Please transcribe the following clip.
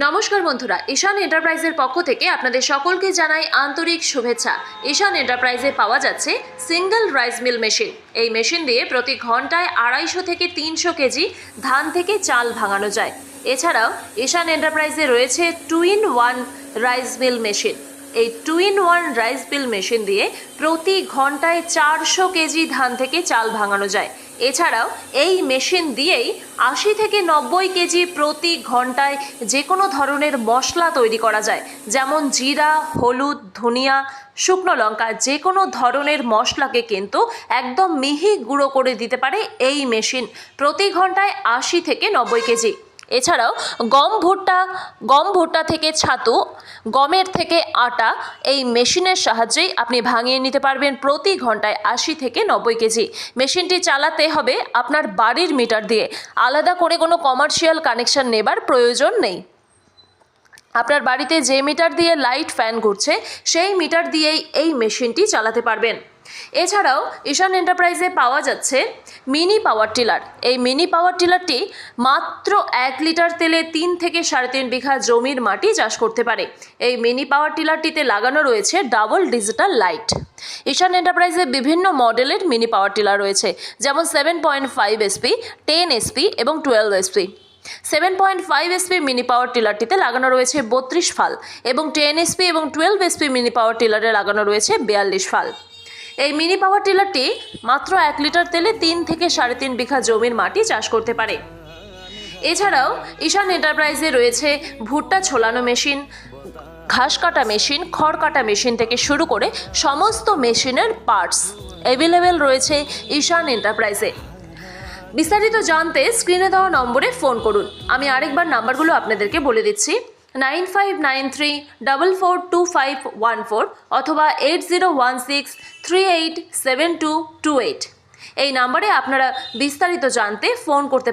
নমস্কার বন্ধুরা, ঈশান এন্টারপ্রাইজের পক্ষ থেকে আপনাদের সকলকে জানাই আন্তরিক শুভেচ্ছা। ঈশান এন্টারপ্রাইজে পাওয়া যাচ্ছে সিঙ্গেল রাইস মিল মেশিন। এই মেশিন দিয়ে প্রতি ঘন্টায় 250 থেকে 300 কেজি ধান থেকে চাল ভাঙানো যায়। এছাড়াও ঈশান এন্টারপ্রাইজে রয়েছে 2-in-1 রাইস মিল মেশিন। এই 2-in-1 রাইস মিল মেশিন দিয়ে প্রতি ঘন্টায় 400 কেজি ধান থেকে চাল ভাঙানো যায়। এছাড়াও এই মেশিন দিয়েই 80 থেকে 90 কেজি প্রতি ঘন্টায় যে কোনো ধরনের মশলা তৈরি করা যায়, যেমন জিরা, হলুদ, ধনিয়া, শুকনো লঙ্কা, যে কোনো ধরনের মশলাকে কিন্তু একদম মিহি গুঁড়ো করে দিতে পারে এই মেশিন। প্রতি ঘন্টায় 80 থেকে 90 কেজি। এছাড়াও গম ভুট্টা থেকে ছাতু, গমের থেকে আটা এই মেশিনের সাহায্যেই আপনি ভাঙিয়ে নিতে পারবেন প্রতি ঘন্টায় 80 থেকে 90 কেজি। মেশিনটি চালাতে হবে আপনার বাড়ির মিটার দিয়ে, আলাদা করে কোনো কমার্শিয়াল কানেকশন নেবার প্রয়োজন নেই। আপনার বাড়িতে যে মিটার দিয়ে লাইট ফ্যান ঘুরছে সেই মিটার দিয়েই এই মেশিনটি চালাতে পারবেন। এছাড়াও ঈশান এন্টারপ্রাইজে পাওয়া যাচ্ছে মিনি পাওয়ার টিলার। এই মিনি পাওয়ার টিলারটি মাত্র 1 লিটার তেলে 3 থেকে 3.5 বিঘা জমির মাটি চাষ করতে পারে। এই মিনি পাওয়ার টিলারটিতে লাগানো রয়েছে ডাবল ডিজিটাল লাইট। ঈশান এন্টারপ্রাইজে বিভিন্ন মডেলের মিনি পাওয়ার টিলার রয়েছে, যেমন 7.5 এসপি, 10 এসপি এবং 12 এসপি। 7.5 এসপি মিনি পাওয়ার টিলারটিতে লাগানো রয়েছে 32 ফাল এবং 10 এসপি এবং 12 এসপি মিনি পাওয়ার টিলারে লাগানো রয়েছে 42 ফাল। এই মিনি পাওয়ার টিলারটি মাত্র 1 লিটার তেলে 3 থেকে 3.5 বিঘা জমির মাটি চাষ করতে পারে। এছাড়াও ঈশান এন্টারপ্রাইজে রয়েছে ভুট্টা ছোলানো মেশিন, ঘাস কাটা মেশিন, খড় কাটা মেশিন থেকে শুরু করে সমস্ত মেশিনের পার্টস অ্যাভেলেবেল রয়েছে ঈশান এন্টারপ্রাইজে। বিস্তারিত জানতে স্ক্রিনে দেওয়া নম্বরে ফোন করুন। আমি আরেকবার নাম্বারগুলো আপনাদেরকে বলে দিচ্ছি: 9593442514 অথবা 8016387228। এই নাম্বারে আপনারা বিস্তারিত জানতে ফোন করতে পারেন।